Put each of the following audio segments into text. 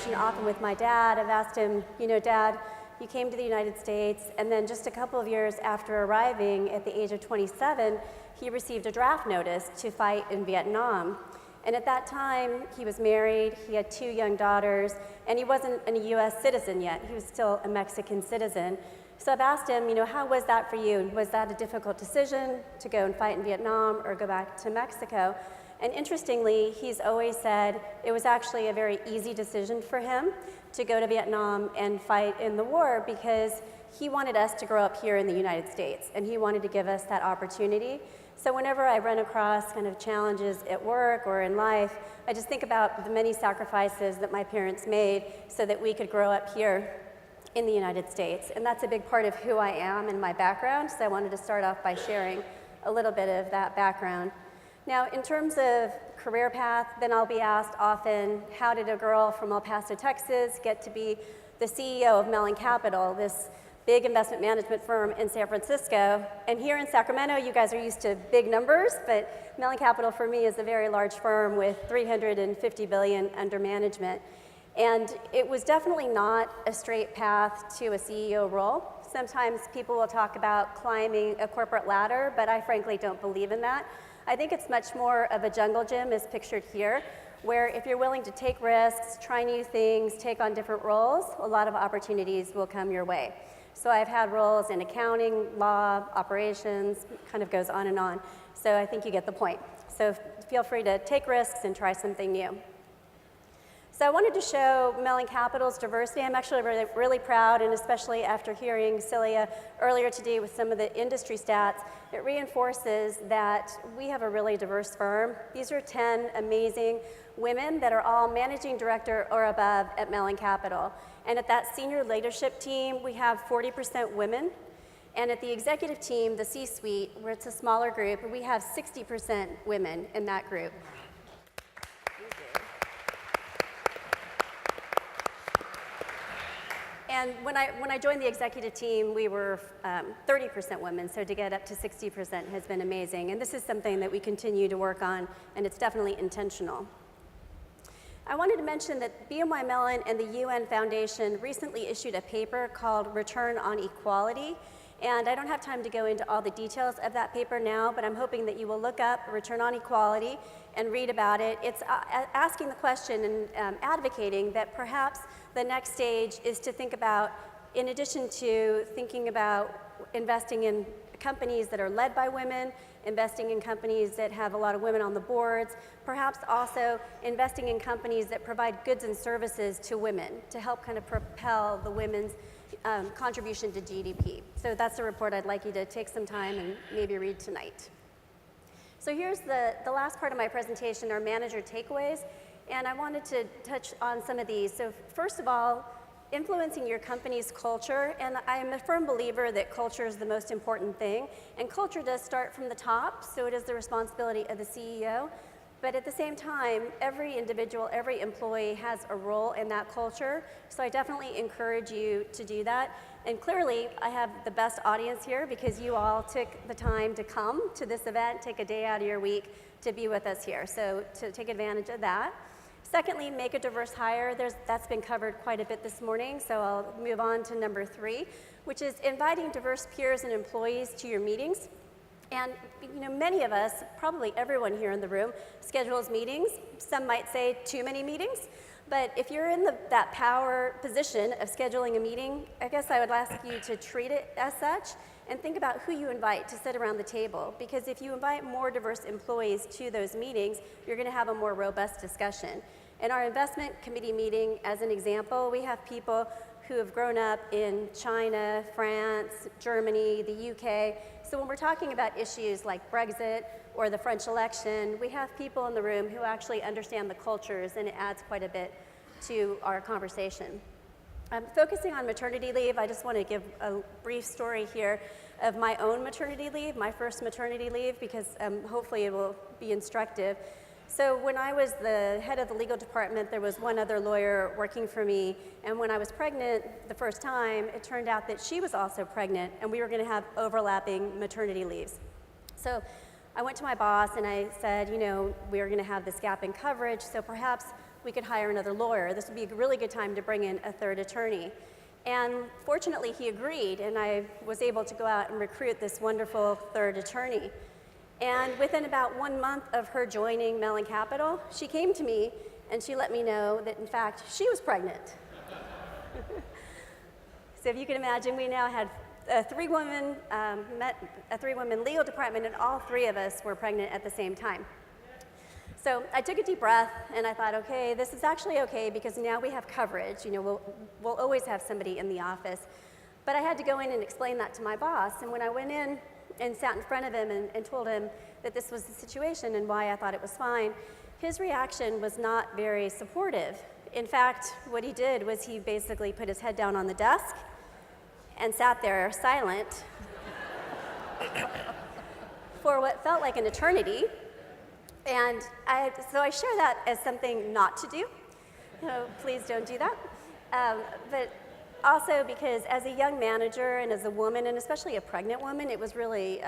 conversation often with my dad. I've asked him, Dad, you came to the United States, and then just a couple of years after arriving at the age of 27, he received a draft notice to fight in Vietnam. And at that time, he was married, he had 2 young daughters, and he wasn't a US citizen yet. He was still a Mexican citizen. So I've asked him, how was that for you? Was that a difficult decision to go and fight in Vietnam or go back to Mexico? And interestingly, he's always said it was actually a very easy decision for him to go to Vietnam and fight in the war because he wanted us to grow up here in the United States, and he wanted to give us that opportunity. So whenever I run across kind of challenges at work or in life, I just think about the many sacrifices that my parents made so that we could grow up here in the United States. And that's a big part of who I am and my background, so I wanted to start off by sharing a little bit of that background. Now, in terms of career path, then I'll be asked often, how did a girl from El Paso, Texas get to be the CEO of Mellon Capital, this big investment management firm in San Francisco? And here in Sacramento, you guys are used to big numbers, but Mellon Capital for me is a very large firm with $350 billion under management. And it was definitely not a straight path to a CEO role. Sometimes people will talk about climbing a corporate ladder, but I frankly don't believe in that. I think it's much more of a jungle gym as pictured here, where if you're willing to take risks, try new things, take on different roles, a lot of opportunities will come your way. So I've had roles in accounting, law, operations, kind of goes on and on. So I think you get the point. So feel free to take risks and try something new. So I wanted to show Mellon Capital's diversity. I'm actually really proud, and especially after hearing Celia earlier today with some of the industry stats, it reinforces that we have a really diverse firm. These are 10 amazing women that are all managing director or above at Mellon Capital. And at that senior leadership team, we have 40% women. And at the executive team, the C-suite, where it's a smaller group, we have 60% women in that group. And when I joined the executive team, we were 30% women, so to get up to 60% has been amazing. And this is something that we continue to work on, and it's definitely intentional. I wanted to mention that BNY Mellon and the UN Foundation recently issued a paper called Return on Equality. And I don't have time to go into all the details of that paper now, but I'm hoping that you will look up Return on Equality and read about it. It's asking the question and advocating that perhaps the next stage is to think about, in addition to thinking about investing in companies that are led by women, investing in companies that have a lot of women on the boards, perhaps also investing in companies that provide goods and services to women to help kind of propel the women's contribution to GDP. So that's the report I'd like you to take some time and maybe read tonight. So here's the last part of my presentation, our manager takeaways, and I wanted to touch on some of these. So first of all, influencing your company's culture, and I am a firm believer that culture is the most important thing, and culture does start from the top, so it is the responsibility of the CEO. But at the same time, every individual, every employee has a role in that culture, so I definitely encourage you to do that. And clearly, I have the best audience here because you all took the time to come to this event, take a day out of your week to be with us here, so to take advantage of that. Secondly, make a diverse hire. That's been covered quite a bit this morning, so I'll move on to number 3, which is inviting diverse peers and employees to your meetings. And many of us, probably everyone here in the room, schedules meetings. Some might say too many meetings, but if you're in that power position of scheduling a meeting, I guess I would ask you to treat it as such and think about who you invite to sit around the table, because if you invite more diverse employees to those meetings, you're going to have a more robust discussion. In our investment committee meeting, as an example, we have people who have grown up in China, France, Germany, the UK. So when we're talking about issues like Brexit or the French election, we have people in the room who actually understand the cultures, and it adds quite a bit to our conversation. Focusing on maternity leave, I just want to give a brief story here of my own maternity leave, my first maternity leave, because hopefully it will be instructive. So when I was the head of the legal department, there was one other lawyer working for me, and when I was pregnant the first time, it turned out that she was also pregnant, and we were going to have overlapping maternity leaves. So I went to my boss and I said, we are going to have this gap in coverage, so perhaps we could hire another lawyer. This would be a really good time to bring in a third attorney. And fortunately, he agreed, and I was able to go out and recruit this wonderful third attorney. And within about 1 month of her joining Mellon Capital, she came to me and she let me know that, in fact, she was pregnant. So if you can imagine, we now had a three-woman legal department, and all three of us were pregnant at the same time. So I took a deep breath, and I thought, okay, this is actually okay, because now we have coverage. You know, we'll always have somebody in the office. But I had to go in and explain that to my boss, and when I went in and sat in front of him and told him that this was the situation and why I thought it was fine, his reaction was not very supportive. In fact, what he did was he basically put his head down on the desk and sat there silent for what felt like an eternity. And so I share that as something not to do. Please don't do that. But also because as a young manager and as a woman, and especially a pregnant woman, it was really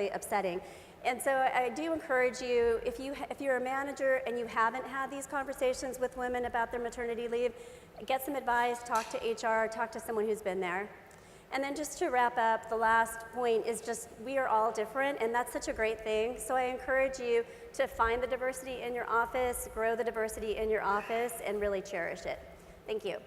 upsetting. And so I do encourage you, if you're a manager and you haven't had these conversations with women about their maternity leave, get some advice, talk to HR, talk to someone who's been there. And then just to wrap up, the last point is just we are all different, and that's such a great thing. So I encourage you to find the diversity in your office, grow the diversity in your office, and really cherish it. Thank you.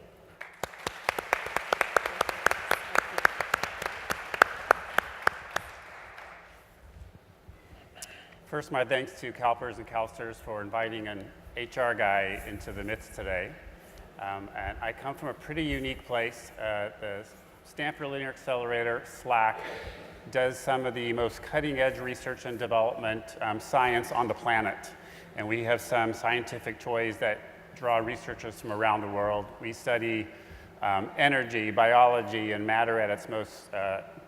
First, my thanks to CalPERS and CalSTRS for inviting an HR guy into the midst today. And I come from a pretty unique place. The Stanford Linear Accelerator, SLAC, does some of the most cutting-edge research and development science on the planet. And we have some scientific toys that draw researchers from around the world. We study energy, biology, and matter at its most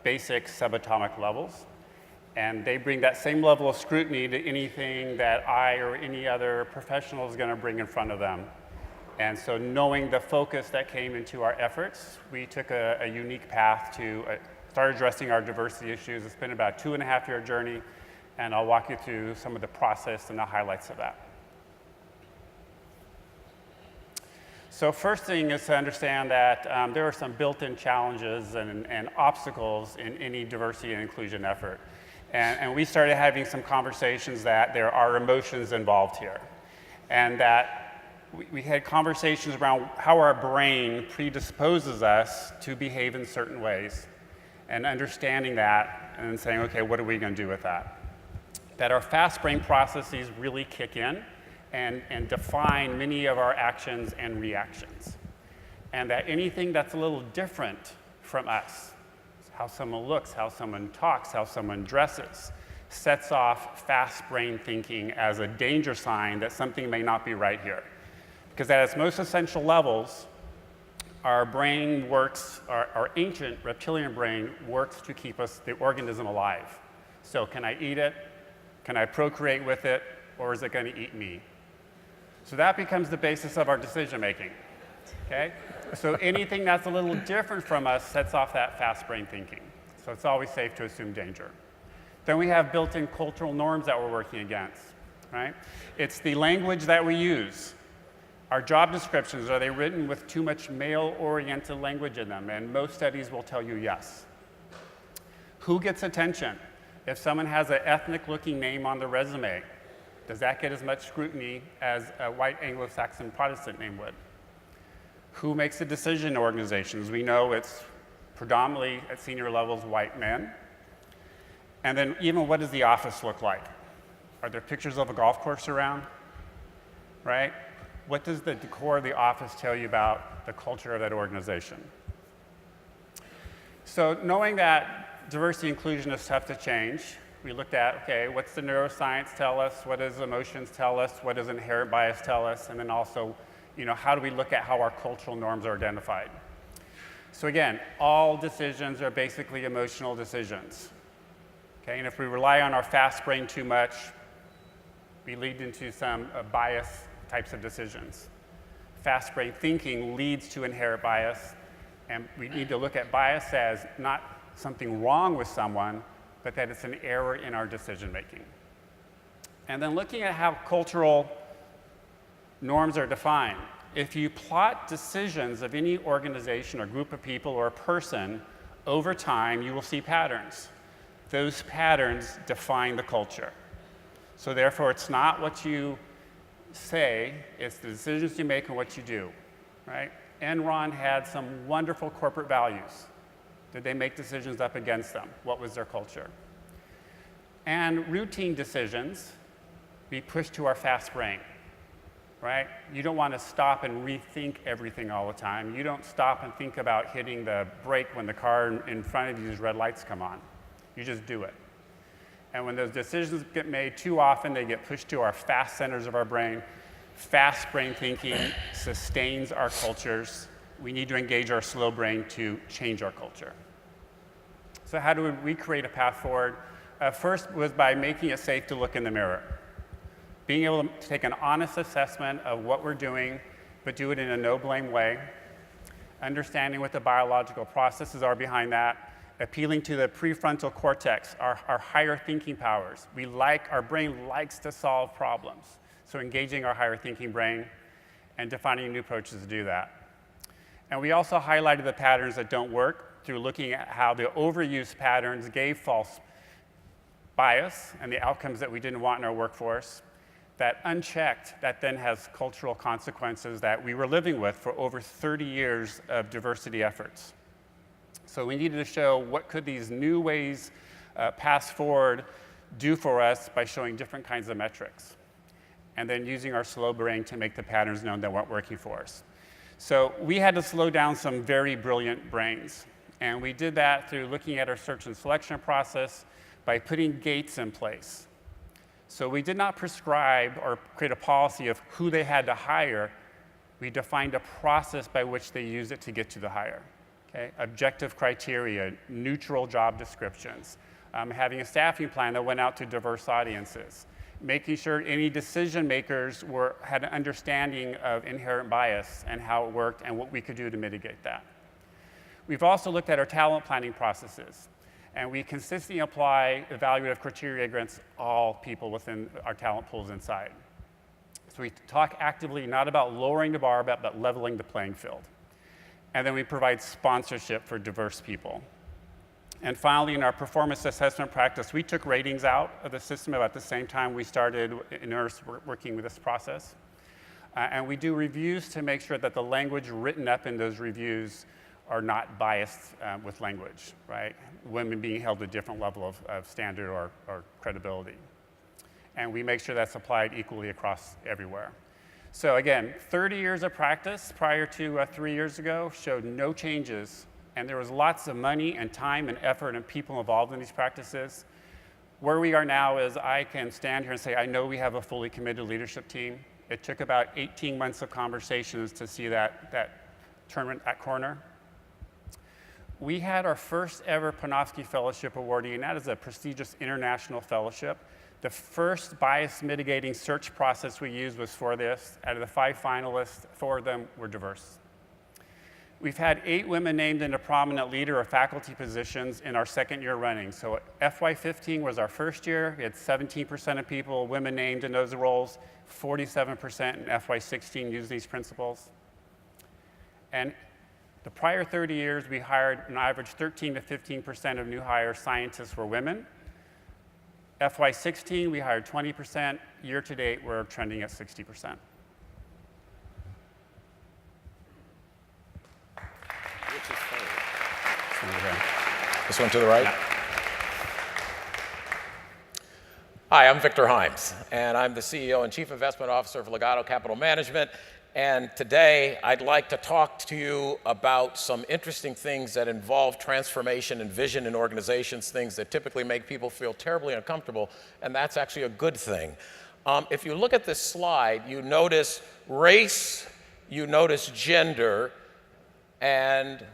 basic subatomic levels. And they bring that same level of scrutiny to anything that I or any other professional is going to bring in front of them. And so knowing the focus that came into our efforts, we took a unique path to start addressing our diversity issues. It's been about a 2.5-year journey, and I'll walk you through some of the process and the highlights of that. So first thing is to understand that there are some built-in challenges and obstacles in any diversity and inclusion effort. And we started having some conversations that there are emotions involved here, and that we had conversations around how our brain predisposes us to behave in certain ways, and understanding that and saying, okay, what are we going to do with that? That our fast brain processes really kick in and define many of our actions and reactions, and that anything that's a little different from us, how someone looks, how someone talks, how someone dresses, sets off fast brain thinking as a danger sign that something may not be right here. Because at its most essential levels, our brain works, our ancient reptilian brain works to keep us, the organism, alive. So can I eat it? Can I procreate with it? Or is it going to eat me? So that becomes the basis of our decision making. Okay? So anything that's a little different from us sets off that fast brain thinking. So it's always safe to assume danger. Then we have built-in cultural norms that we're working against, right? It's the language that we use. Our job descriptions, are they written with too much male-oriented language in them? And most studies will tell you yes. Who gets attention? If someone has an ethnic-looking name on the resume, does that get as much scrutiny as a white Anglo-Saxon Protestant name would? Who makes the decision in organizations? We know it's predominantly at senior levels white men. And then even what does the office look like? Are there pictures of a golf course around? Right? What does the decor of the office tell you about the culture of that organization? So knowing that diversity and inclusion is tough to change, we looked at, okay, what's the neuroscience tell us? What does emotions tell us? What does inherent bias tell us? And then also, how do we look at how our cultural norms are identified? So again, all decisions are basically emotional decisions. Okay, and if we rely on our fast brain too much, we lead into some bias types of decisions. Fast brain thinking leads to inherent bias, and we need to look at bias as not something wrong with someone, but that it's an error in our decision making. And then looking at how cultural norms are defined. If you plot decisions of any organization or group of people or a person over time, you will see patterns. Those patterns define the culture. So therefore, it's not what you say, it's the decisions you make and what you do, right? Enron had some wonderful corporate values. Did they make decisions up against them? What was their culture? And routine decisions, we push to our fast brain, right? You don't want to stop and rethink everything all the time. You don't stop and think about hitting the brake when the car in front of you's red lights come on. You just do it. And when those decisions get made too often, they get pushed to our fast centers of our brain. Fast brain thinking sustains our cultures. We need to engage our slow brain to change our culture. So how do we create a path forward? First was by making it safe to look in the mirror. Being able to take an honest assessment of what we're doing, but do it in a no-blame way. Understanding what the biological processes are behind that. Appealing to the prefrontal cortex, our higher thinking powers. Our brain likes to solve problems. So engaging our higher thinking brain and defining new approaches to do that. And we also highlighted the patterns that don't work through looking at how the overuse patterns gave false bias and the outcomes that we didn't want in our workforce. That unchecked, that then has cultural consequences that we were living with for over 30 years of diversity efforts. So we needed to show what could these new ways pass forward do for us by showing different kinds of metrics. And then using our slow brain to make the patterns known that weren't working for us. So we had to slow down some very brilliant brains. And we did that through looking at our search and selection process by putting gates in place. So we did not prescribe or create a policy of who they had to hire. We defined a process by which they used it to get to the hire. Okay? Objective criteria, neutral job descriptions, having a staffing plan that went out to diverse audiences, making sure any decision makers had an understanding of inherent bias and how it worked and what we could do to mitigate that. We've also looked at our talent planning processes. And we consistently apply evaluative criteria against all people within our talent pools inside. So we talk actively not about lowering the bar, but leveling the playing field. And then we provide sponsorship for diverse people. And finally, in our performance assessment practice, we took ratings out of the system about the same time we started in earnest working with this process. And we do reviews to make sure that the language written up in those reviews are not biased with language, right? Women being held to a different level of standard or credibility. And we make sure that's applied equally across everywhere. So again, 30 years of practice prior to 3 years ago showed no changes, and there was lots of money and time and effort and people involved in these practices. Where we are now is I can stand here and say, I know we have a fully committed leadership team. It took about 18 months of conversations to see that turn that corner. We had our first ever Panofsky Fellowship awardee, and that is a prestigious international fellowship. The first bias mitigating search process we used was for this. Out of the 5 finalists, 4 of them were diverse. We've had 8 women named into prominent leader or faculty positions in our second year running. So FY15 was our first year. We had 17% of people, women named in those roles, 47% in FY16 used these principles. And the prior 30 years, we hired an average 13 to 15% of new hire scientists were women. FY16, we hired 20%. Year to date, we're trending at 60%. Which is funny. This one to the right? Yeah. Hi, I'm Victor Hymes, and I'm the CEO and Chief Investment Officer of Legato Capital Management. And today, I'd like to talk to you about some interesting things that involve transformation and vision in organizations, things that typically make people feel terribly uncomfortable, and that's actually a good thing. If you look at this slide, you notice race, you notice gender, and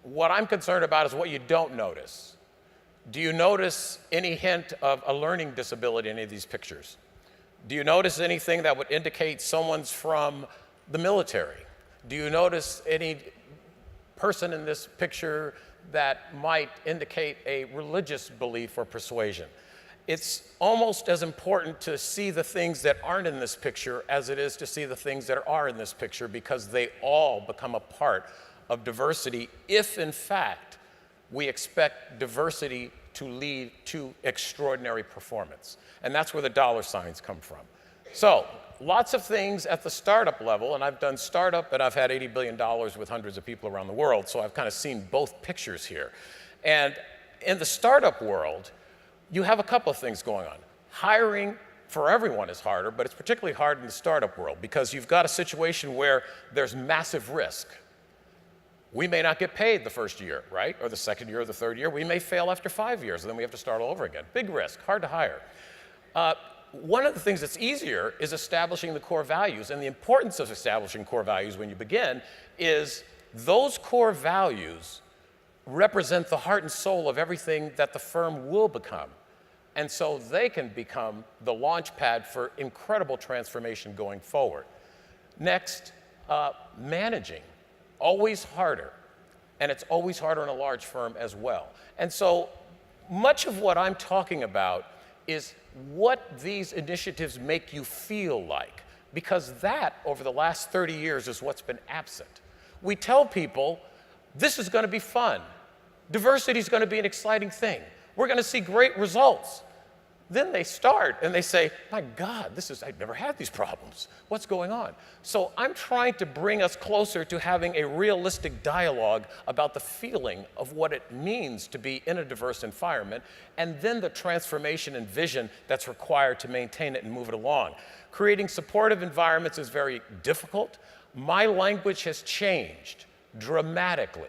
what I'm concerned about is what you don't notice. Do you notice any hint of a learning disability in any of these pictures? Do you notice anything that would indicate someone's from the military? Do you notice any person in this picture that might indicate a religious belief or persuasion? it's almost as important to see the things that aren't in this picture as it is to see the things that are in this picture, because they all become a part of diversity if, in fact, we expect diversity to lead to extraordinary performance. And that's where the dollar signs come from. So, lots of things at the startup level, and I've done startup and I've had $80 billion with hundreds of people around the world, so I've kind of seen both pictures here. And in the startup world, you have a couple of things going on. Hiring for everyone is harder, but it's particularly hard in the startup world because you've got a situation where there's massive risk. We may not get paid the first year, right? Or the second year or the third year. We may fail after 5 years, and then we have to start all over again. Big risk, hard to hire. One of the things that's easier is establishing the core values, and the importance of establishing core values when you begin is those core values represent the heart and soul of everything that the firm will become. And so they can become the launch pad for incredible transformation going forward. Next, managing. Always harder. And it's always harder in a large firm as well. And so much of what I'm talking about is what these initiatives make you feel like. Because that, over the last 30 years, is what's been absent. We tell people, this is going to be fun. Diversity is going to be an exciting thing. We're going to see great results. Then they start and they say, my God, I've never had these problems. What's going on? So I'm trying to bring us closer to having a realistic dialogue about the feeling of what it means to be in a diverse environment, and then the transformation and vision that's required to maintain it and move it along. Creating supportive environments is very difficult. My language has changed dramatically.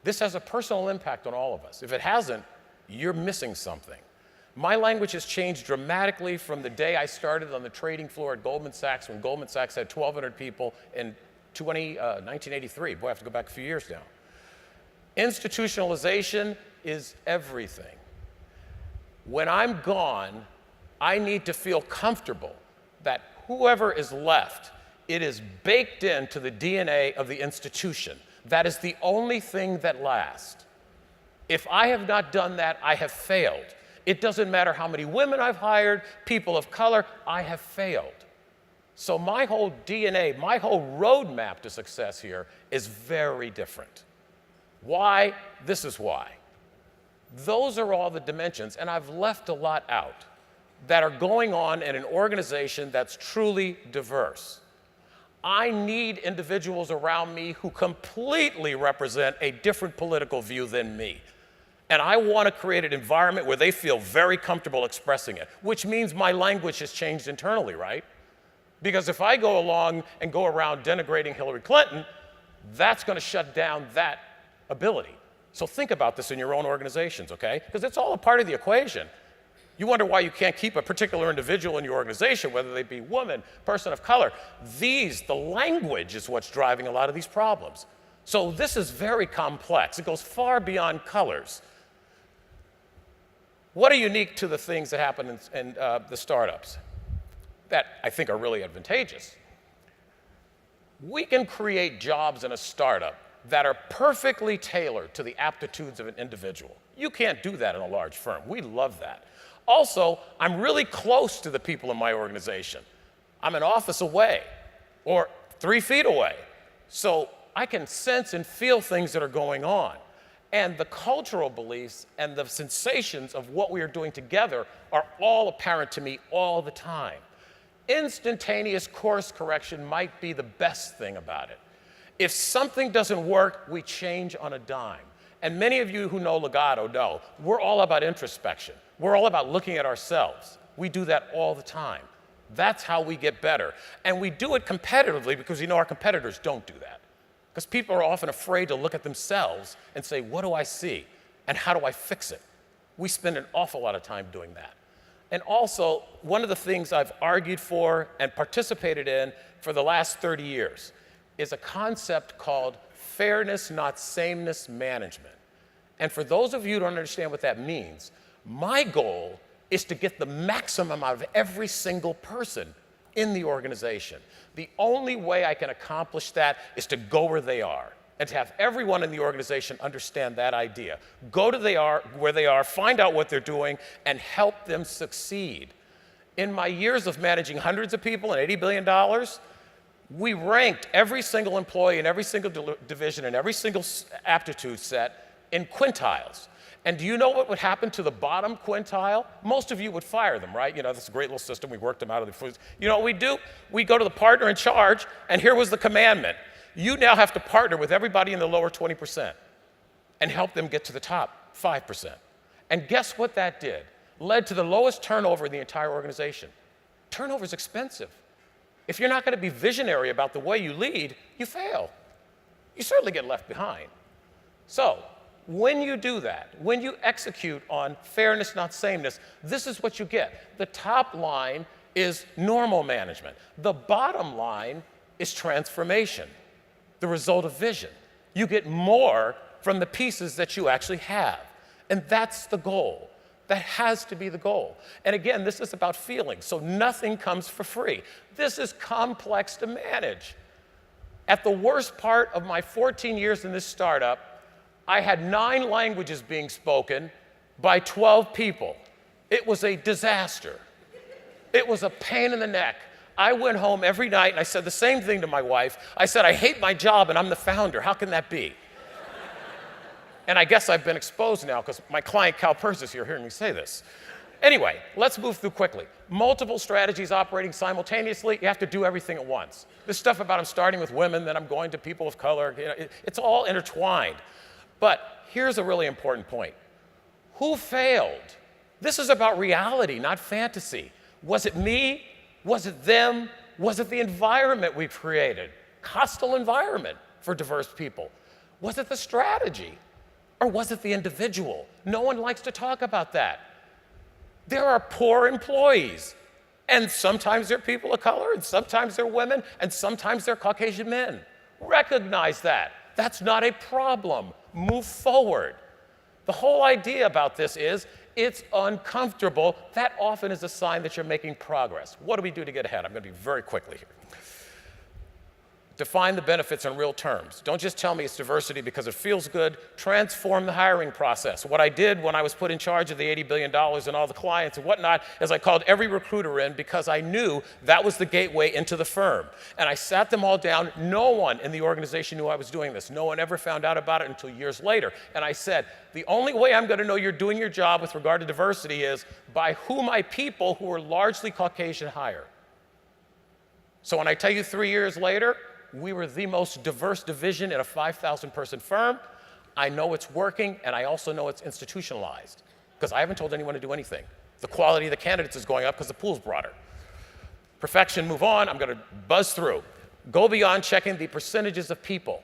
This has a personal impact on all of us. If it hasn't, you're missing something. My language has changed dramatically from the day I started on the trading floor at Goldman Sachs, when Goldman Sachs had 1,200 people in 1983. Boy, I have to go back a few years now. Institutionalization is everything. When I'm gone, I need to feel comfortable that whoever is left, it is baked into the DNA of the institution. That is the only thing that lasts. If I have not done that, I have failed. It doesn't matter how many women I've hired, people of color, I have failed. So my whole DNA, my whole roadmap to success here is very different. Why? This is why. Those are all the dimensions, and I've left a lot out that are going on in an organization that's truly diverse. I need individuals around me who completely represent a different political view than me. And I want to create an environment where they feel very comfortable expressing it, which means my language has changed internally, right? Because if I go along and go around denigrating Hillary Clinton, that's going to shut down that ability. So think about this in your own organizations, okay? Because it's all a part of the equation. You wonder why you can't keep a particular individual in your organization, whether they be woman, person of color. The language is what's driving a lot of these problems. So this is very complex. It goes far beyond colors. What are unique to the things that happen in the startups that I think are really advantageous? We can create jobs in a startup that are perfectly tailored to the aptitudes of an individual. You can't do that in a large firm. We love that. Also, I'm really close to the people in my organization. I'm an office away or 3 feet away. So I can sense and feel things that are going on. And the cultural beliefs and the sensations of what we are doing together are all apparent to me all the time. Instantaneous course correction might be the best thing about it. If something doesn't work, we change on a dime. And many of you who know Legato know, we're all about introspection. We're all about looking at ourselves. We do that all the time. That's how we get better. And we do it competitively because you know our competitors don't do that. Because people are often afraid to look at themselves and say, what do I see? And how do I fix it? We spend an awful lot of time doing that. And also, one of the things I've argued for and participated in for the last 30 years is a concept called fairness, not sameness management. And for those of you who don't understand what that means, my goal is to get the maximum out of every single person in the organization. The only way I can accomplish that is to go where they are and to have everyone in the organization understand that idea. Go to where they are, find out what they're doing, and help them succeed. In my years of managing hundreds of people and $80 billion, we ranked every single employee in every single division and every single aptitude set in quintiles. And do you know what would happen to the bottom quintile? Most of you would fire them, right? You know, this is a great little system. We worked them out of the foods. You know what we do? We go to the partner in charge, and here was the commandment. You now have to partner with everybody in the lower 20% and help them get to the top 5%. And guess what that did? Led to the lowest turnover in the entire organization. Turnover is expensive. If you're not going to be visionary about the way you lead, you fail. You certainly get left behind. So, when you do that, when you execute on fairness, not sameness, this is what you get. The top line is normal management. The bottom line is transformation, the result of vision. You get more from the pieces that you actually have. And that's the goal. That has to be the goal. And again, this is about feelings, so nothing comes for free. This is complex to manage. At the worst part of my 14 years in this startup, I had 9 languages being spoken by 12 people. It was a disaster. It was a pain in the neck. I went home every night and I said the same thing to my wife. I said, I hate my job and I'm the founder. How can that be? And I guess I've been exposed now because my client CalPERS is here hearing me say this. Anyway, let's move through quickly. Multiple strategies operating simultaneously, you have to do everything at once. This stuff about I'm starting with women, then I'm going to people of color, you know, it's all intertwined. But here's a really important point. Who failed? This is about reality, not fantasy. Was it me? Was it them? Was it the environment we created? Hostile environment for diverse people. Was it the strategy? Or was it the individual? No one likes to talk about that. There are poor employees. And sometimes they're people of color, and sometimes they're women, and sometimes they're Caucasian men. Recognize that. That's not a problem. Move forward. The whole idea about this is it's uncomfortable. That often is a sign that you're making progress. What do we do to get ahead? I'm going to be very quickly here. Define the benefits in real terms. Don't just tell me it's diversity because it feels good. Transform the hiring process. What I did when I was put in charge of the $80 billion and all the clients and whatnot is I called every recruiter in because I knew that was the gateway into the firm. And I sat them all down. No one in the organization knew I was doing this. No one ever found out about it until years later. And I said, the only way I'm going to know you're doing your job with regard to diversity is by who my people who are largely Caucasian hire. So when I tell you 3 years later, we were the most diverse division in a 5,000-person firm. I know it's working, and I also know it's institutionalized, because I haven't told anyone to do anything. The quality of the candidates is going up because the pool's broader. Perfection, move on. I'm going to buzz through. Go beyond checking the percentages of people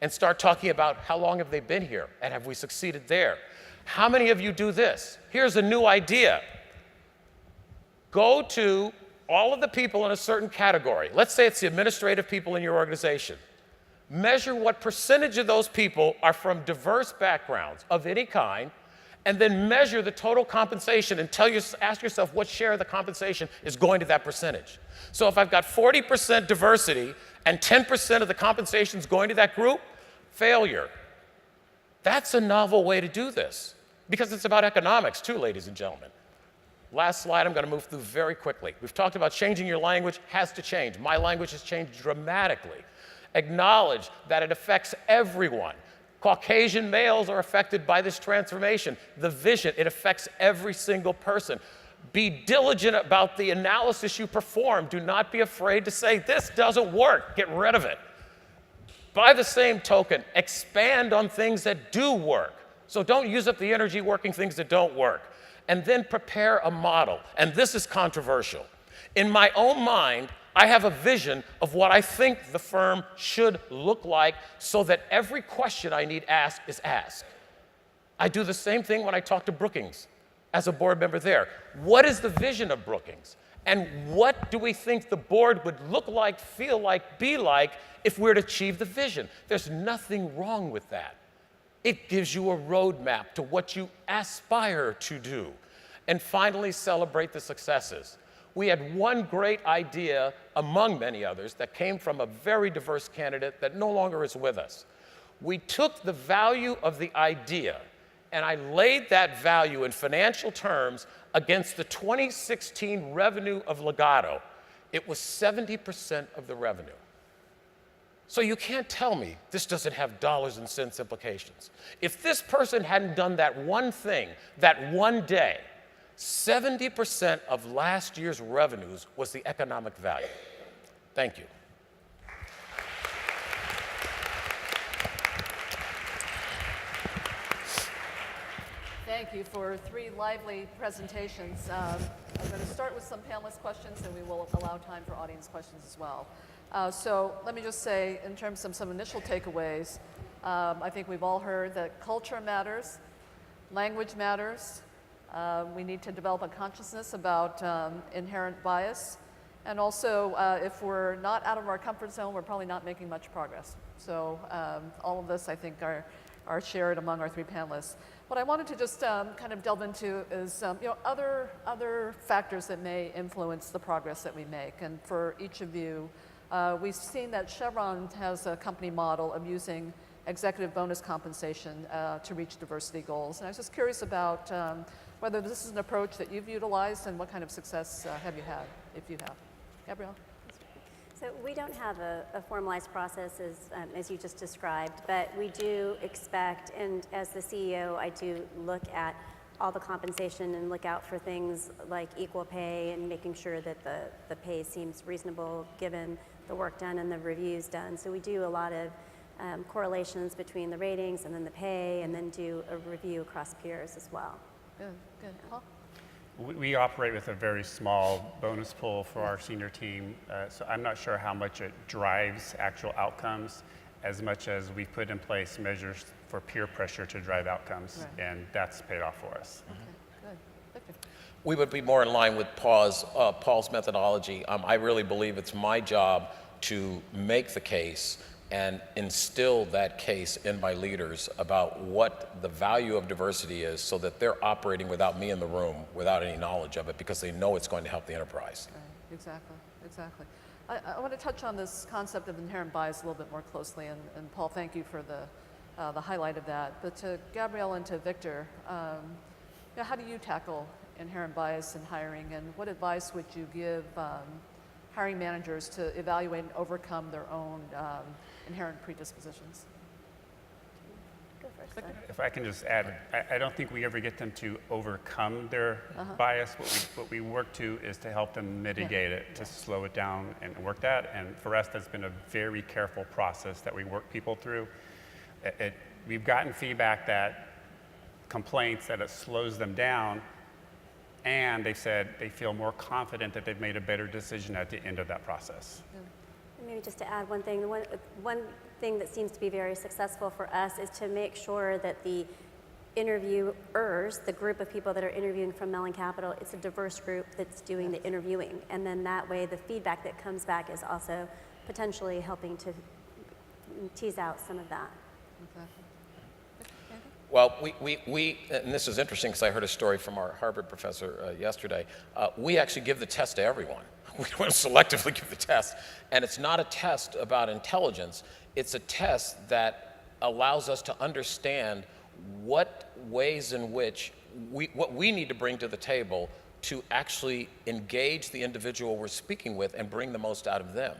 and start talking about how long have they been here, and have we succeeded there? How many of you do this? Here's a new idea. Go to all of the people in a certain category. Let's say it's the administrative people in your organization. Measure what percentage of those people are from diverse backgrounds of any kind, and then measure the total compensation and ask yourself what share of the compensation is going to that percentage. So if I've got 40% diversity and 10% of the compensation is going to that group, failure. That's a novel way to do this, because it's about economics too, ladies and gentlemen. Last slide, I'm going to move through very quickly. We've talked about changing your language, has to change. My language has changed dramatically. Acknowledge that it affects everyone. Caucasian males are affected by this transformation. The vision, it affects every single person. Be diligent about the analysis you perform. Do not be afraid to say, this doesn't work. Get rid of it. By the same token, expand on things that do work. So don't use up the energy working things that don't work. And then prepare a model. And this is controversial. In my own mind, I have a vision of what I think the firm should look like so that every question I need asked is asked. I do the same thing when I talk to Brookings as a board member there. What is the vision of Brookings? And what do we think the board would look like, feel like, be like if we were to achieve the vision? There's nothing wrong with that. It gives you a roadmap to what you aspire to do. And finally, celebrate the successes. We had one great idea among many others that came from a very diverse candidate that no longer is with us. We took the value of the idea and I laid that value in financial terms against the 2016 revenue of Legato. It was 70% of the revenue. So you can't tell me this doesn't have dollars and cents implications. If this person hadn't done that one thing, that one day, 70% of last year's revenues was the economic value. Thank you. Thank you for 3 lively presentations. I'm going to start with some panelist questions, and we will allow time for audience questions as well. So let me just say, in terms of some initial takeaways, I think we've all heard that culture matters, language matters. We need to develop a consciousness about inherent bias. And also, if we're not out of our comfort zone, we're probably not making much progress. So all of this, I think, are shared among our 3 panelists. What I wanted to just kind of delve into is other factors that may influence the progress that we make. And for each of you, we've seen that Chevron has a company model of using executive bonus compensation to reach diversity goals. And I was just curious about whether this is an approach that you've utilized and what kind of success have you had, if you have. Gabrielle? So we don't have a formalized process as you just described, but we do expect, and as the CEO, I do look at all the compensation and look out for things like equal pay and making sure that the pay seems reasonable given the work done and the reviews done. So we do a lot of correlations between the ratings and then the pay, and then do a review across peers as well. Good, good. Paul? We operate with a very small bonus pool for our senior team, so I'm not sure how much it drives actual outcomes as much as we've put in place measures for peer pressure to drive outcomes, right. and that's paid off for us. Okay, good. Victor? We would be more in line with Paul's methodology. I really believe it's my job to make the case and instill that case in my leaders about what the value of diversity is so that they're operating without me in the room, without any knowledge of it, because they know it's going to help the enterprise. Right, exactly, exactly. I want to touch on this concept of inherent bias a little bit more closely, and Paul, thank you for the highlight of that. But to Gabrielle and to Victor, how do you tackle inherent bias in hiring, and what advice would you give hiring managers to evaluate and overcome their own inherent predispositions? Go first. Victor? If I can just add, I don't think we ever get them to overcome their bias. What we work to is to help them mitigate it, to slow it down and work that. And for us, that's been a very careful process that we work people through. We've gotten feedback that complaints that it slows them down, and they said they feel more confident that they've made a better decision at the end of that process. Yeah. Maybe just to add one thing, one thing that seems to be very successful for us is to make sure that the interviewers, the group of people that are interviewing from Mellon Capital, it's a diverse group that's doing the interviewing. And then that way the feedback that comes back is also potentially helping to tease out some of that. Exactly. Well, we and this is interesting because I heard a story from our Harvard professor yesterday. We actually give the test to everyone. We don't selectively give the test. And it's not a test about intelligence. It's a test that allows us to understand what ways in which what we need to bring to the table to actually engage the individual we're speaking with and bring the most out of them.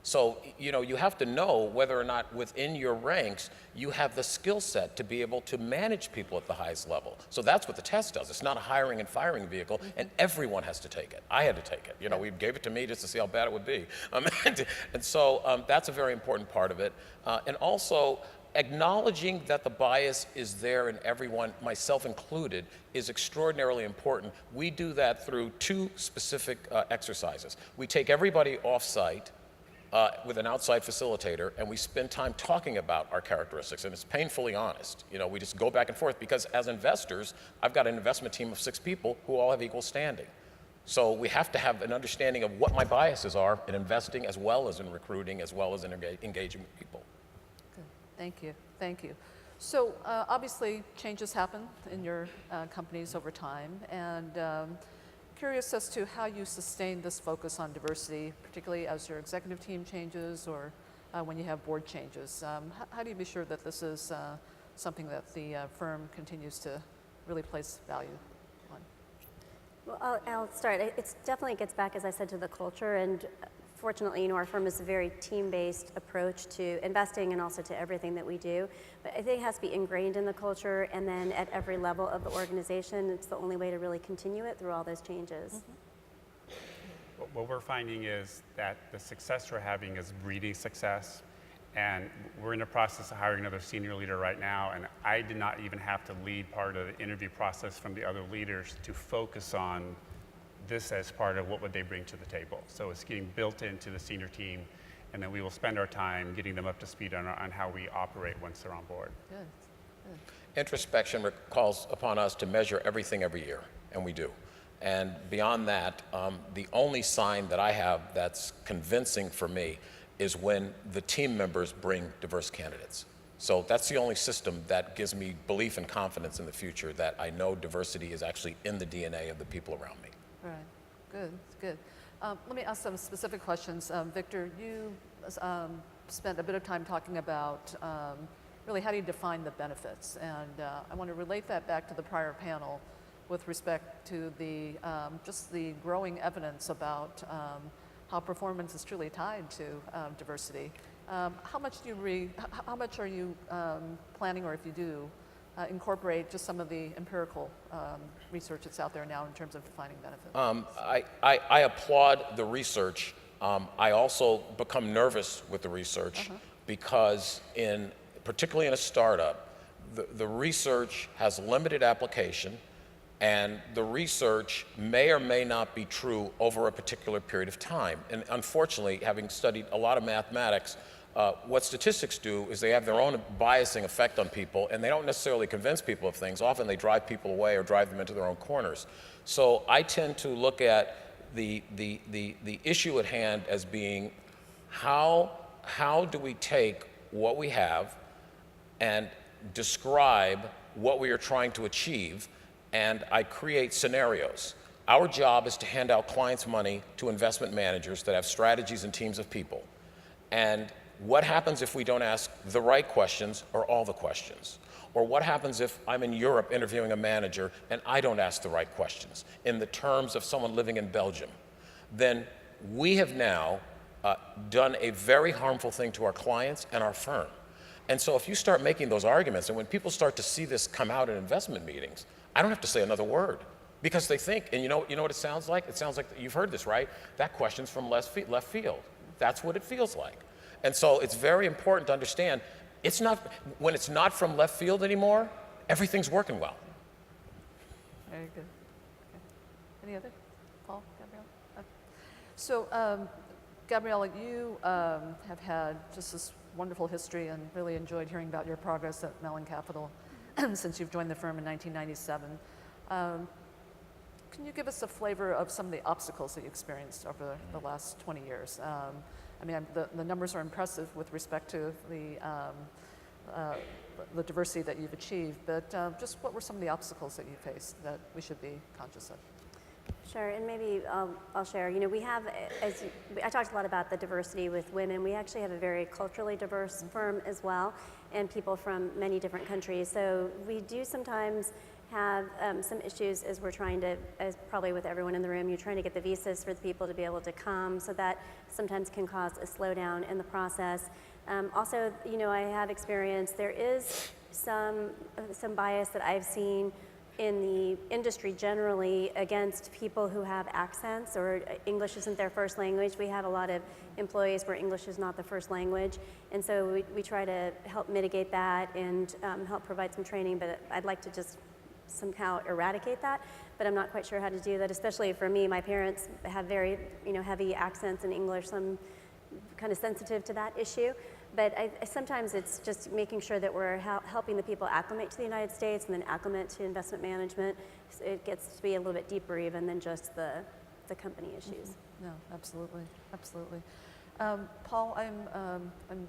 So, you have to know whether or not within your ranks you have the skill set to be able to manage people at the highest level. So that's what the test does. It's not a hiring and firing vehicle, and everyone has to take it. I had to take it. We gave it to me just to see how bad it would be. And so that's a very important part of it. And also, acknowledging that the bias is there in everyone, myself included, is extraordinarily important. We do that through 2 specific exercises. We take everybody off-site with an outside facilitator, and we spend time talking about our characteristics, and it's painfully honest. We just go back and forth, because as investors, I've got an investment team of 6 people who all have equal standing. So we have to have an understanding of what my biases are in investing, as well as in recruiting, as well as in engaging with people. Good. Thank you. Thank you. So obviously, changes happen in your companies over time, and curious as to how you sustain this focus on diversity, particularly as your executive team changes or when you have board changes. How do you be sure that this is something that the firm continues to really place value on? Well, I'll start. It definitely gets back, as I said, to the culture, and fortunately, our firm is a very team-based approach to investing and also to everything that we do. But I think it has to be ingrained in the culture, and then at every level of the organization. It's the only way to really continue it through all those changes. Mm-hmm. What we're finding is that the success we're having is breeding success. And we're in the process of hiring another senior leader right now, and I did not even have to lead part of the interview process from the other leaders to focus on this as part of what would they bring to the table. So it's getting built into the senior team, and then we will spend our time getting them up to speed on how we operate once they're on board. Good. Introspection calls upon us to measure everything every year, and we do. And beyond that, the only sign that I have that's convincing for me is when the team members bring diverse candidates. So that's the only system that gives me belief and confidence in the future that I know diversity is actually in the DNA of the people around me. Right. Good. Good. Let me ask some specific questions. Victor, you spent a bit of time talking about really how do you define the benefits, and I want to relate that back to the prior panel with respect to the just the growing evidence about how performance is truly tied to diversity. How much are you planning, or if you do, incorporate just some of the empirical research that's out there now in terms of defining benefits? I applaud the research. I also become nervous with the research because particularly in a startup, the research has limited application, and the research may or may not be true over a particular period of time. And unfortunately, having studied a lot of mathematics, what statistics do is they have their own biasing effect on people, and they don't necessarily convince people of things. Often they drive people away or drive them into their own corners. So I tend to look at the issue at hand as being how do we take what we have and describe what we are trying to achieve, and I create scenarios. Our job is to hand out clients' money to investment managers that have strategies and teams of people. And what happens if we don't ask the right questions or all the questions? Or what happens if I'm in Europe interviewing a manager and I don't ask the right questions in the terms of someone living in Belgium? Then we have now done a very harmful thing to our clients and our firm. And so if you start making those arguments, and when people start to see this come out in investment meetings, I don't have to say another word, because they think, and you know what it sounds like? It sounds like, you've heard this, right? That question's from left field. That's what it feels like. And so it's very important to understand, when it's not from left field anymore, everything's working well. Very good. Okay. Any other? Paul, Gabriela? Okay. So, Gabriela, you have had just this wonderful history and really enjoyed hearing about your progress at Mellon Capital since you've joined the firm in 1997. Can you give us a flavor of some of the obstacles that you experienced over the last 20 years? I mean, the numbers are impressive with respect to the diversity that you've achieved, but just what were some of the obstacles that you faced that we should be conscious of? Sure, and maybe I'll share. We have, I talked a lot about the diversity with women. We actually have a very culturally diverse firm as well, and people from many different countries. So we do sometimes have some issues as we're trying to, as probably with everyone in the room, you're trying to get the visas for the people to be able to come, so that sometimes can cause a slowdown in the process. Also, I have experienced, there is some bias that I've seen in the industry generally against people who have accents or English isn't their first language. We have a lot of employees where English is not the first language, and so we try to help mitigate that and help provide some training, but I'd like to just somehow eradicate that, but I'm not quite sure how to do that, especially for me. My parents have very heavy accents in English, so I'm kind of sensitive to that issue. But sometimes it's just making sure that we're helping the people acclimate to the United States and then acclimate to investment management. So it gets to be a little bit deeper even than just the company issues. Mm-hmm. No, absolutely, absolutely. Paul, I'm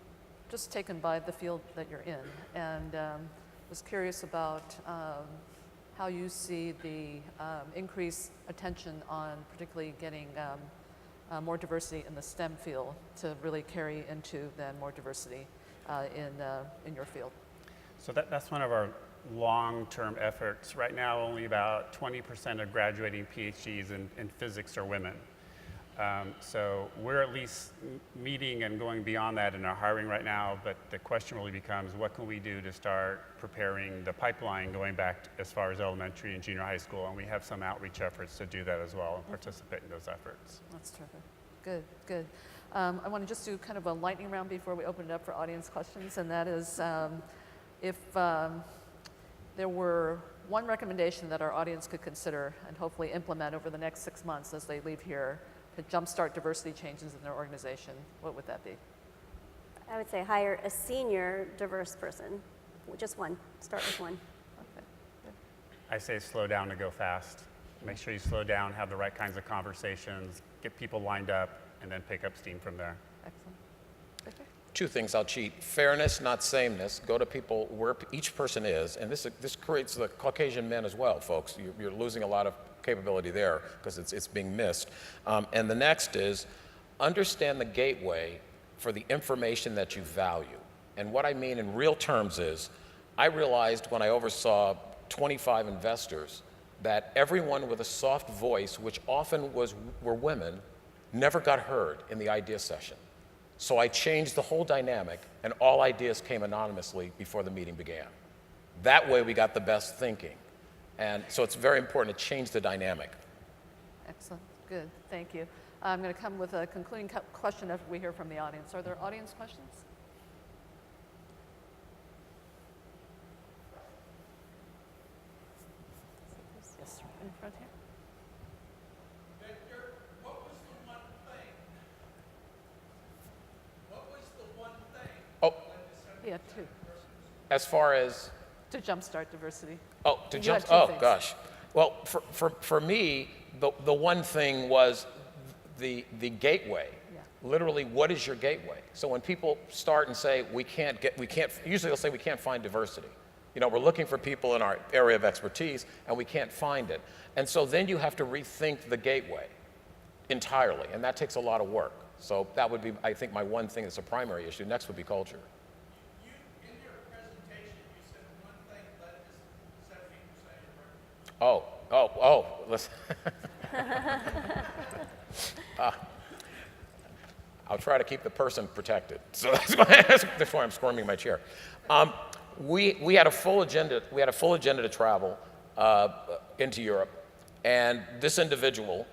just taken by the field that you're in, and was curious about how you see the increased attention on particularly getting more diversity in the STEM field to really carry into then more diversity in your field? So that's one of our long-term efforts. Right now, only about 20% of graduating PhDs in physics are women. So we're at least meeting and going beyond that in our hiring right now, but the question really becomes, what can we do to start preparing the pipeline going back as far as elementary and junior high school? And we have some outreach efforts to do that as well and participate in those efforts. That's terrific. Good, good. I want to just do kind of a lightning round before we open it up for audience questions, and that is if there were one recommendation that our audience could consider and hopefully implement over the next 6 months as they leave here to jumpstart diversity changes in their organization, what would that be? I would say hire a senior diverse person. Just one. Start with one. Okay, good. I say slow down to go fast. Make sure you slow down, have the right kinds of conversations, get people lined up, and then pick up steam from there. Excellent. Victor? Two things I'll cheat. Fairness, not sameness. Go to people where each person is. And this creates the Caucasian men as well, folks. You're losing a lot of capability there because it's being missed. And the next is understand the gateway for the information that you value. And what I mean in real terms is I realized when I oversaw 25 investors that everyone with a soft voice, which often were women, never got heard in the idea session. So I changed the whole dynamic, and all ideas came anonymously before the meeting began. That way we got the best thinking. And so it's very important to change the dynamic. Excellent. Good. Thank you. I'm going to come with a concluding question after we hear from the audience. Are there audience questions? Yes, sir. In front here. Victor, what was the one thing? What was the one thing? Oh, Yeah, two. as far as, To jumpstart diversity. oh, to You jump, had two oh things. gosh. Well, for me, the one thing was the gateway. Yeah. Literally, what is your gateway? So when people start and say, usually they'll say we can't find diversity. You know, we're looking for people in our area of expertise and we can't find it. And so then you have to rethink the gateway entirely, and that takes a lot of work. So that would be, I think, my one thing that's a primary issue. Next would be culture. You, in your presentation, you said one thing led to 70% of your Listen. I'll try to keep the person protected. So that's why I'm squirming in my chair. We had a full agenda. We had a full agenda to travel into Europe, and this individual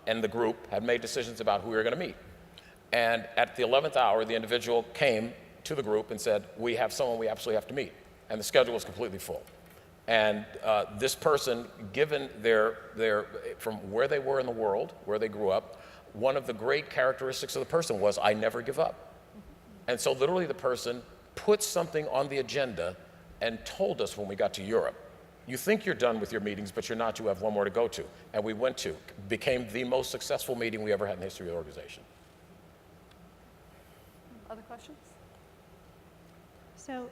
and the group had made decisions about who we were going to meet. And at the 11th hour, the individual came to the group and said, "We have someone we absolutely have to meet," and the schedule was completely full. And this person, given from where they were in the world, where they grew up, one of the great characteristics of the person was, I never give up. And so literally the person put something on the agenda and told us when we got to Europe, you think you're done with your meetings, but you're not, you have one more to go to. And we went to, became the most successful meeting we ever had in the history of the organization. Other questions? So,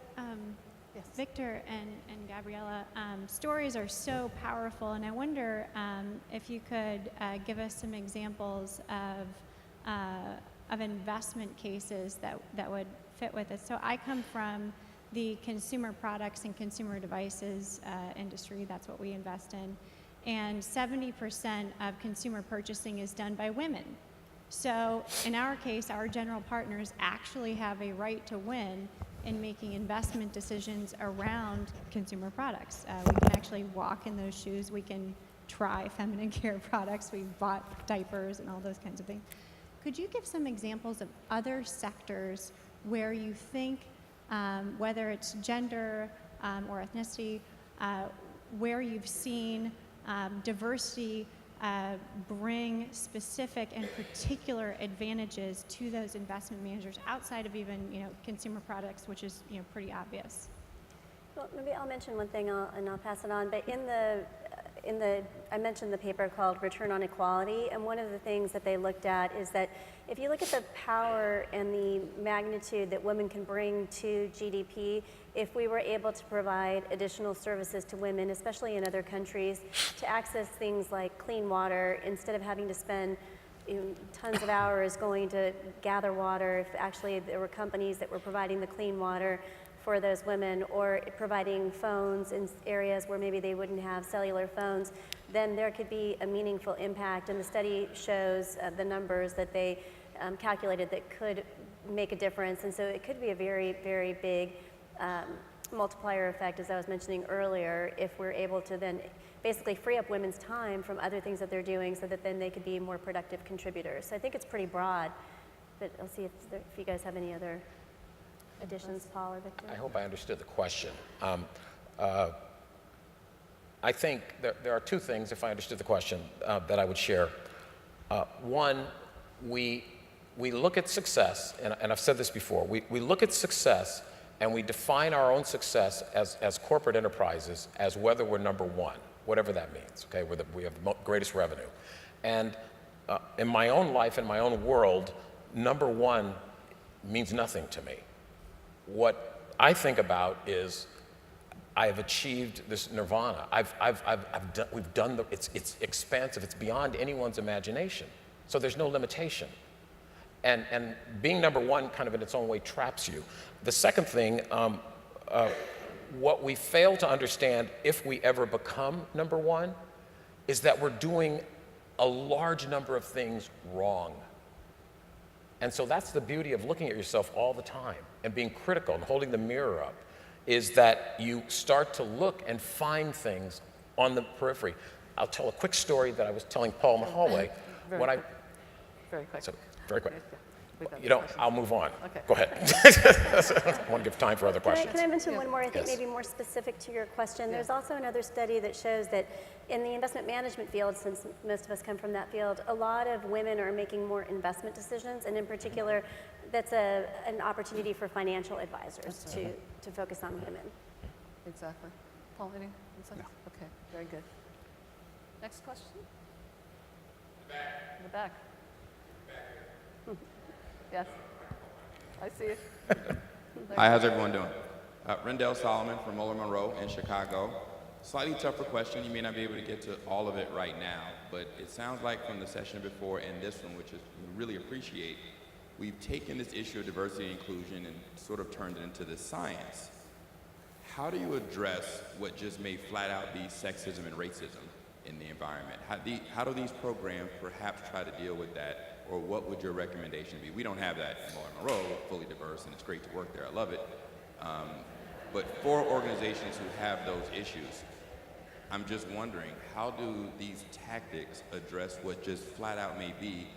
Yes. Victor and Gabriela, stories are so powerful, and I wonder if you could give us some examples of investment cases that would fit with it. So I come from the consumer products and consumer devices industry. That's what we invest in. And 70% of consumer purchasing is done by women. So in our case, our general partners actually have a right to win in making investment decisions around consumer products. We can actually walk in those shoes. We can try feminine care products. We've bought diapers and all those kinds of things. Could you give some examples of other sectors where you think, whether it's gender or ethnicity, where you've seen diversity bring specific and particular advantages to those investment managers outside of even, consumer products, which is, pretty obvious? Well, maybe I'll mention one thing and I'll pass it on. But I mentioned the paper called Return on Equality, and one of the things that they looked at is that if you look at the power and the magnitude that women can bring to GDP, if we were able to provide additional services to women, especially in other countries, to access things like clean water instead of having to spend tons of hours going to gather water, if actually there were companies that were providing the clean water for those women, or providing phones in areas where maybe they wouldn't have cellular phones, then there could be a meaningful impact. And the study shows the numbers that they calculated that could make a difference. And so it could be a very, very big multiplier effect, as I was mentioning earlier, if we're able to then basically free up women's time from other things that they're doing so that then they could be more productive contributors. So I think it's pretty broad, but I'll see if you guys have any other additions, Paul or Victor. I hope I understood the question. I think there are two things, if I understood the question, that I would share. One, we look at success, and I've said this before, we look at success and we define our own success as corporate enterprises as whether we're number one, whatever that means, okay? We have the greatest revenue. And in my own life, in my own world, number one means nothing to me. What I think about is I have achieved this nirvana. We've done it's expansive, it's beyond anyone's imagination. So there's no limitation. And being number one kind of in its own way traps you. The second thing, what we fail to understand if we ever become number one is that we're doing a large number of things wrong. And so that's the beauty of looking at yourself all the time and being critical and holding the mirror up, is that you start to look and find things on the periphery. I'll tell a quick story that I was telling Paul in the hallway. Very quick. So, very quick. We've got You know, questions. I'll move on. Okay. Go ahead. I want to give time for other questions. Can I mention one more, I think Yes. maybe more specific to your question? There's also another study that shows that in the investment management field, since most of us come from that field, a lot of women are making more investment decisions, and in particular, that's an opportunity for financial advisors to focus on women. Exactly. Paul, any insights? Okay, very good. Next question? In the back. Yes. I see you. Hi, how's everyone doing? Rendell Solomon from Moeller Monroe in Chicago. Slightly tougher question. You may not be able to get to all of it right now, but it sounds like from the session before and this one, which is we really appreciate, we've taken this issue of diversity and inclusion and sort of turned it into this science. How do you address what just may flat out be sexism and racism in the environment? How do these programs perhaps try to deal with that? Or what would your recommendation be? We don't have that in Moeller Monroe, we're fully diverse, and it's great to work there, I love it. But for organizations who have those issues, I'm just wondering, how do these tactics address what just flat out may be,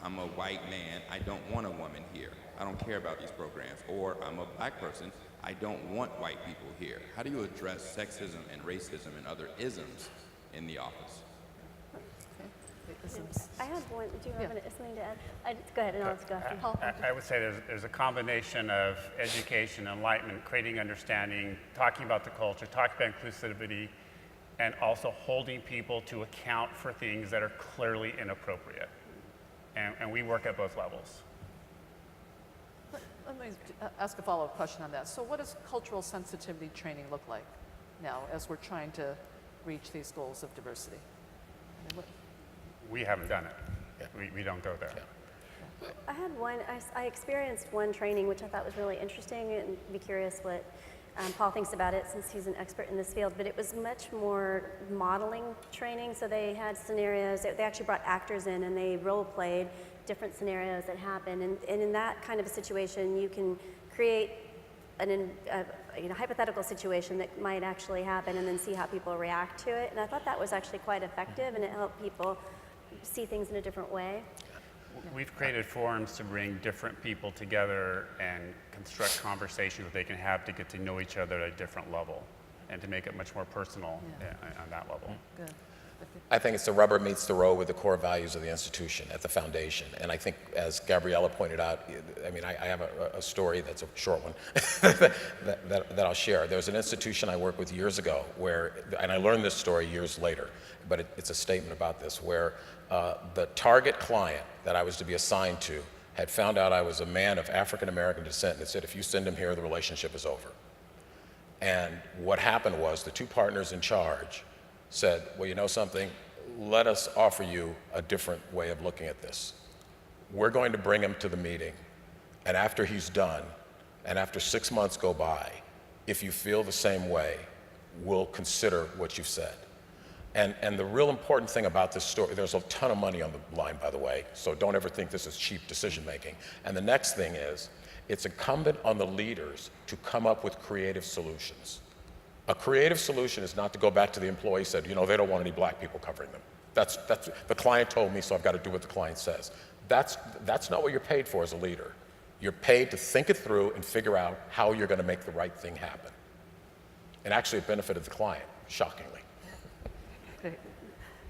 I'm a white man, I don't want a woman here, I don't care about these programs, or I'm a black person, I don't want white people here. How do you address sexism and racism and other isms in the office? I have one, do you have something to add? Go ahead, and I'll go after you. Paul. I would say there's a combination of education, enlightenment, creating understanding, talking about the culture, talking about inclusivity, and also holding people to account for things that are clearly inappropriate. And we work at both levels. Let me ask a follow-up question on that. So what does cultural sensitivity training look like now as we're trying to reach these goals of diversity? I mean, We haven't done it. We don't go there. I had one, I experienced one training which I thought was really interesting, and be curious what Paul thinks about it since he's an expert in this field, but it was much more modeling training. So they had scenarios, they actually brought actors in and they role played different scenarios that happen. And in that kind of a situation, you can create a hypothetical situation that might actually happen and then see how people react to it. And I thought that was actually quite effective, and it helped people see things in a different way. We've created forums to bring different people together and construct conversations that they can have to get to know each other at a different level and to make it much more personal on that level. good. I think it's the rubber meets the road with the core values of the institution at the foundation. And I think, as Gabriela pointed out, I mean, I have a story that's a short one that I'll share. There was an institution I worked with years ago where, and I learned this story years later, but it's a statement about this, where the target client that I was to be assigned to had found out I was a man of African American descent, and said, if you send him here, the relationship is over. And what happened was the two partners in charge said, well, you know something, let us offer you a different way of looking at this. We're going to bring him to the meeting, and after he's done, and after 6 months go by, if you feel the same way, we'll consider what you've said. And the real important thing about this story, there's a ton of money on the line, by the way, so don't ever think this is cheap decision making. And the next thing is, it's incumbent on the leaders to come up with creative solutions. A creative solution is not to go back to the employee and said, you know, they don't want any black people covering them. That's the client told me, so I've got to do what the client says. That's not what you're paid for as a leader. You're paid to think it through and figure out how you're going to make the right thing happen. And actually it benefited the client, shockingly. Great.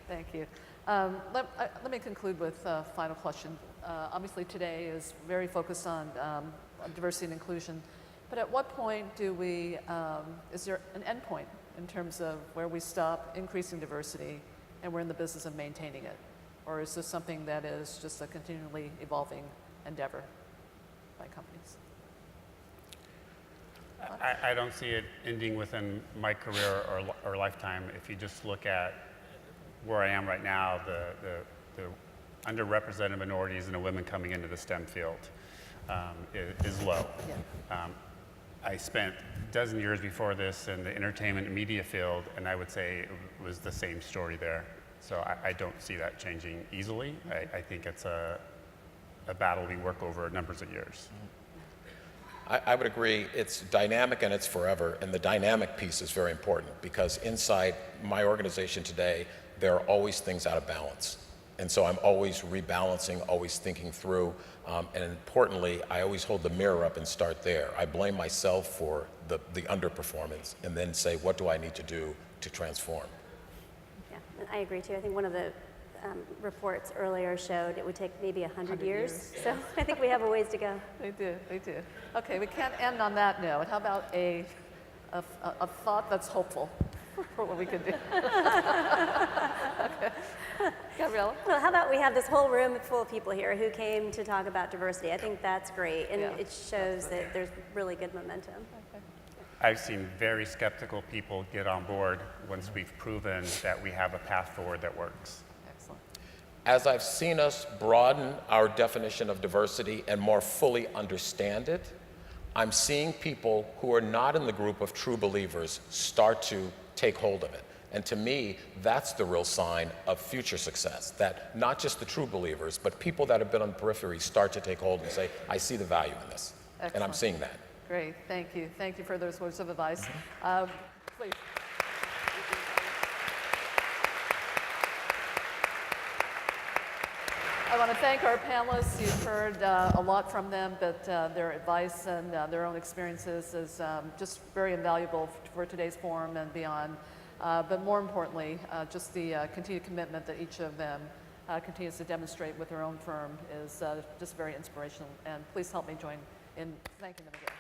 Thank you. Let me conclude with a final question. Obviously today is very focused on diversity and inclusion, but at what point do we, is there an end point in terms of where we stop increasing diversity and we're in the business of maintaining it? Or is this something that is just a continually evolving endeavor by companies? I don't see it ending within my career or lifetime. If you just look at where I am right now, the underrepresented minorities and the women coming into the STEM field is low. Yeah. I spent a dozen years before this in the entertainment and media field, and I would say it was the same story there. So I don't see that changing easily. I think it's a battle we work over numbers of years. I would agree. It's dynamic and it's forever, and the dynamic piece is very important because inside my organization today, there are always things out of balance. And so I'm always rebalancing, always thinking through, and importantly, I always hold the mirror up and start there. I blame myself for the underperformance and then say, what do I need to do to transform? Yeah, and I agree too. I think one of the reports earlier showed it would take maybe 100 years. So I think we have a ways to go. They do, they do. Okay, we can't end on that note. How about a thought that's hopeful for what we could do? Okay. Gabriela? Well, how about we have this whole room full of people here who came to talk about diversity. I think that's great, and it shows that there's really good momentum. I've seen very skeptical people get on board once we've proven that we have a path forward that works. Excellent. As I've seen us broaden our definition of diversity and more fully understand it, I'm seeing people who are not in the group of true believers start to take hold of it. And to me, that's the real sign of future success, that not just the true believers, but people that have been on the periphery start to take hold and say, I see the value in this. Excellent. And I'm seeing that. Great, thank you. Thank you for those words of advice. Please. I want to thank our panelists. You've heard a lot from them, but their advice and their own experiences is just very invaluable for today's forum and beyond. But more importantly, just the continued commitment that each of them continues to demonstrate with their own firm is just very inspirational. And please help me join in thanking them again.